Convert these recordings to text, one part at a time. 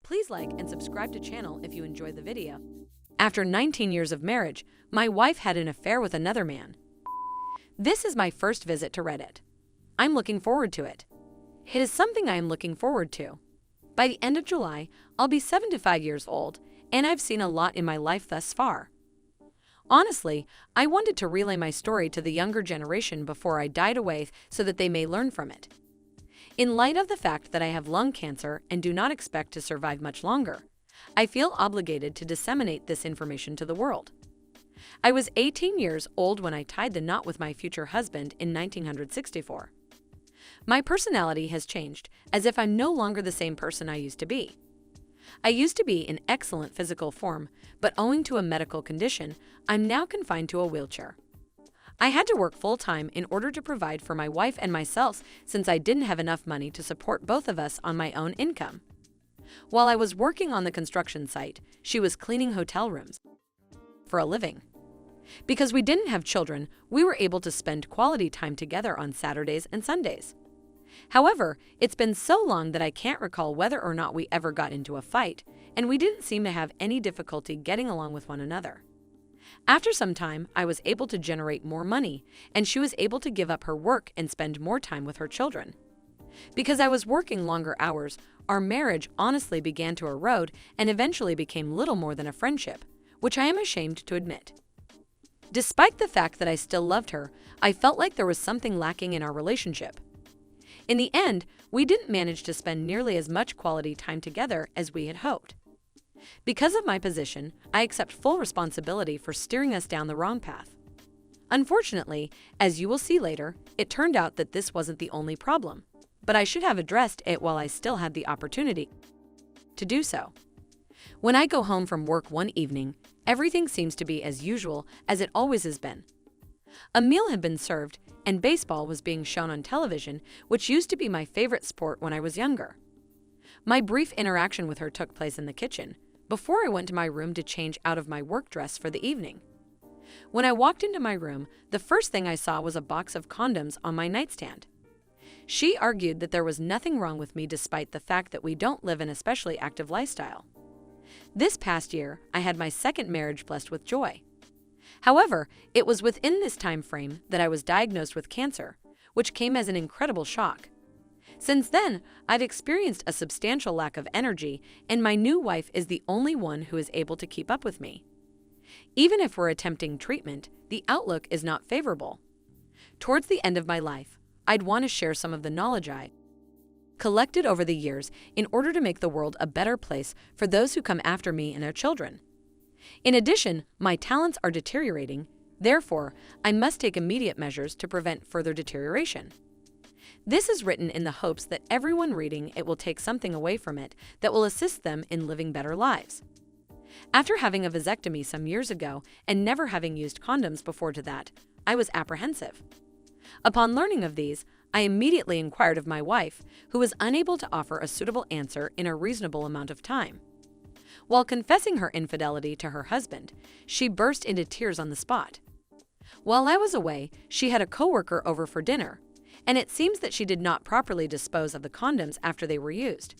Please like and subscribe to channel if you enjoyed the video. After 19 years of marriage, my wife had an affair with another man. This is my first visit to Reddit. I'm looking forward to it. It is something I am looking forward to. By the end of July, I'll be 75 years old, and I've seen a lot in my life thus far. Honestly, I wanted to relay my story to the younger generation before I died away so that they may learn from it. In light of the fact that I have lung cancer and do not expect to survive much longer, I feel obligated to disseminate this information to the world. I was 18 years old when I tied the knot with my future husband in 1964. My personality has changed, as if I'm no longer the same person I used to be. I used to be in excellent physical form, but owing to a medical condition, I'm now confined to a wheelchair. I had to work full-time in order to provide for my wife and myself since I didn't have enough money to support both of us on my own income. While I was working on the construction site, she was cleaning hotel rooms for a living. Because we didn't have children, we were able to spend quality time together on Saturdays and Sundays. However, it's been so long that I can't recall whether or not we ever got into a fight, and we didn't seem to have any difficulty getting along with one another. After some time, I was able to generate more money, and she was able to give up her work and spend more time with her children. Because I was working longer hours, our marriage honestly began to erode and eventually became little more than a friendship, which I am ashamed to admit. Despite the fact that I still loved her, I felt like there was something lacking in our relationship. In the end, we didn't manage to spend nearly as much quality time together as we had hoped. Because of my position, I accept full responsibility for steering us down the wrong path. Unfortunately, as you will see later, it turned out that this wasn't the only problem, but I should have addressed it while I still had the opportunity to do so. When I go home from work one evening, everything seems to be as usual as it always has been. A meal had been served, and baseball was being shown on television, which used to be my favorite sport when I was younger. My brief interaction with her took place in the kitchen, before I went to my room to change out of my work dress for the evening. When I walked into my room, the first thing I saw was a box of condoms on my nightstand. She argued that there was nothing wrong with me despite the fact that we don't live an especially active lifestyle. This past year, I had my second marriage blessed with joy. However, it was within this time frame that I was diagnosed with cancer, which came as an incredible shock. Since then, I've experienced a substantial lack of energy, and my new wife is the only one who is able to keep up with me. Even if we're attempting treatment, the outlook is not favorable. Towards the end of my life, I'd want to share some of the knowledge I collected over the years in order to make the world a better place for those who come after me and their children. In addition, my talents are deteriorating, therefore, I must take immediate measures to prevent further deterioration. This is written in the hopes that everyone reading it will take something away from it that will assist them in living better lives. After having a vasectomy some years ago and never having used condoms before to that, I was apprehensive. Upon learning of these, I immediately inquired of my wife, who was unable to offer a suitable answer in a reasonable amount of time. While confessing her infidelity to her husband, she burst into tears on the spot. While I was away, she had a coworker over for dinner, and it seems that she did not properly dispose of the condoms after they were used.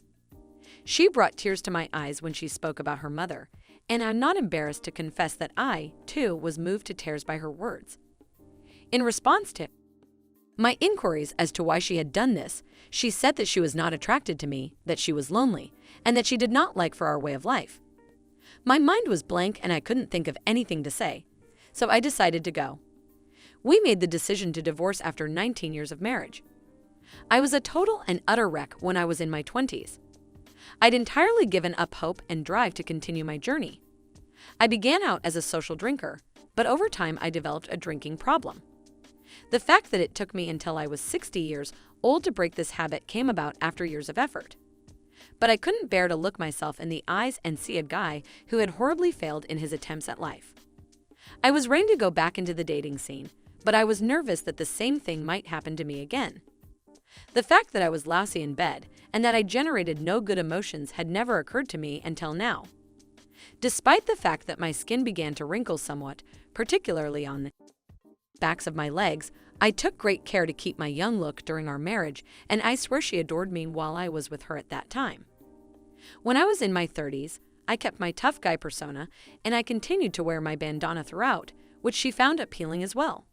She brought tears to my eyes when she spoke about her mother, and I'm not embarrassed to confess that I, too, was moved to tears by her words. In response to my inquiries as to why she had done this, she said that she was not attracted to me, that she was lonely, and that she did not like for our way of life. My mind was blank and I couldn't think of anything to say, so I decided to go. We made the decision to divorce after 19 years of marriage. I was a total and utter wreck when I was in my 20s. I'd entirely given up hope and drive to continue my journey. I began out as a social drinker, but over time I developed a drinking problem. The fact that it took me until I was 60 years old to break this habit came about after years of effort. But I couldn't bear to look myself in the eyes and see a guy who had horribly failed in his attempts at life. I was ready to go back into the dating scene, but I was nervous that the same thing might happen to me again. The fact that I was lousy in bed and that I generated no good emotions had never occurred to me until now. Despite the fact that my skin began to wrinkle somewhat, particularly on the backs of my legs, I took great care to keep my young look during our marriage, and I swear she adored me while I was with her at that time. When I was in my 30s, I kept my tough guy persona, and I continued to wear my bandana throughout, which she found appealing as well.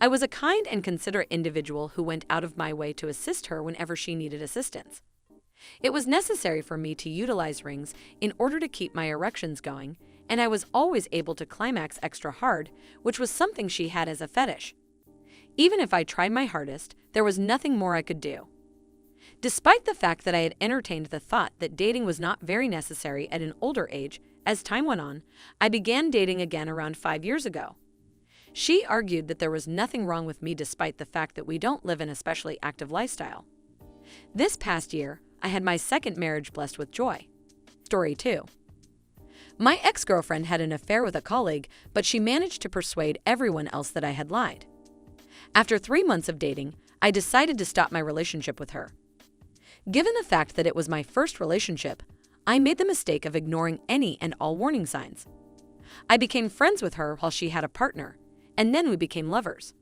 I was a kind and considerate individual who went out of my way to assist her whenever she needed assistance. It was necessary for me to utilize rings in order to keep my erections going, and I was always able to climax extra hard, which was something she had as a fetish. Even if I tried my hardest, there was nothing more I could do. Despite the fact that I had entertained the thought that dating was not very necessary at an older age, as time went on, I began dating again around 5 years ago. She argued that there was nothing wrong with me despite the fact that we don't live an especially active lifestyle. This past year, I had my second marriage blessed with joy. Story 2. My ex-girlfriend had an affair with a colleague, but she managed to persuade everyone else that I had lied. After 3 months of dating, I decided to stop my relationship with her. Given the fact that it was my first relationship, I made the mistake of ignoring any and all warning signs. I became friends with her while she had a partner, and then we became lovers.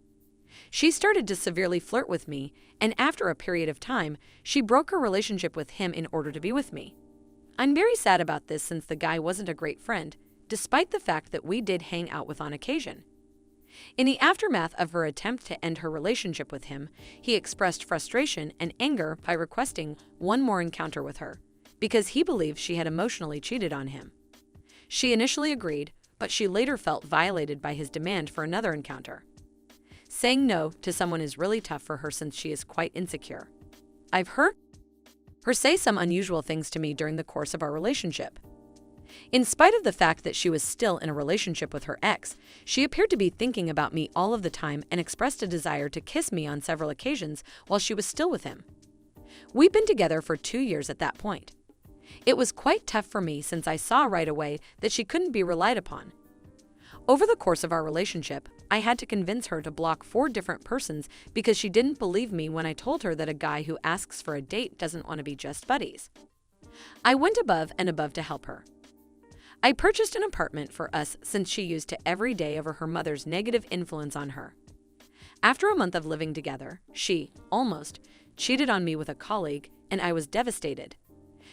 She started to severely flirt with me, and after a period of time, she broke her relationship with him in order to be with me. I'm very sad about this since the guy wasn't a great friend, despite the fact that we did hang out with on occasion. In the aftermath of her attempt to end her relationship with him, he expressed frustration and anger by requesting one more encounter with her, because he believed she had emotionally cheated on him. She initially agreed, but she later felt violated by his demand for another encounter. Saying no to someone is really tough for her since she is quite insecure. I've heard her say some unusual things to me during the course of our relationship. In spite of the fact that she was still in a relationship with her ex, she appeared to be thinking about me all of the time and expressed a desire to kiss me on several occasions while she was still with him. We'd been together for 2 years at that point. It was quite tough for me since I saw right away that she couldn't be relied upon. Over the course of our relationship, I had to convince her to block 4 different persons because she didn't believe me when I told her that a guy who asks for a date doesn't want to be just buddies. I went above and above to help her. I purchased an apartment for us since she used to every day over her mother's negative influence on her. After a month of living together, she, almost, cheated on me with a colleague, and I was devastated.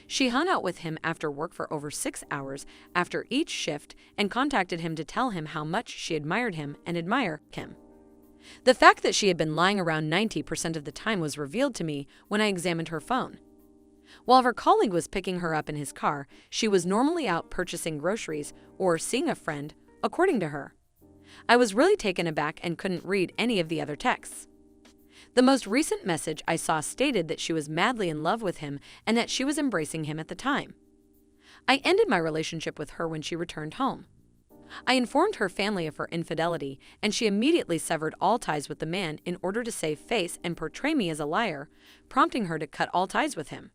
She hung out with him after work for over 6 hours after each shift and contacted him to tell him how much she admired him and admire him. The fact that she had been lying around 90% of the time was revealed to me when I examined her phone. While her colleague was picking her up in his car, she was normally out purchasing groceries or seeing a friend, according to her. I was really taken aback and couldn't read any of the other texts. The most recent message I saw stated that she was madly in love with him and that she was embracing him at the time. I ended my relationship with her when she returned home. I informed her family of her infidelity, and she immediately severed all ties with the man in order to save face and portray me as a liar, prompting her to cut all ties with him.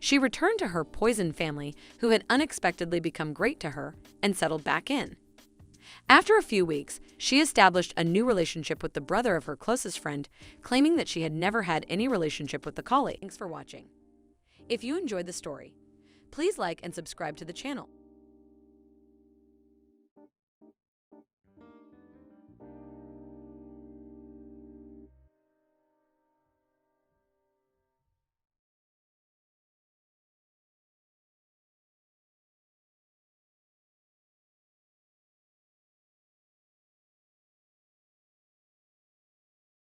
She returned to her poisoned family, who had unexpectedly become great to her, and settled back in. After a few weeks, she established a new relationship with the brother of her closest friend, claiming that she had never had any relationship with the colleague. Thanks for watching. If you enjoyed the story, please like and subscribe to the channel.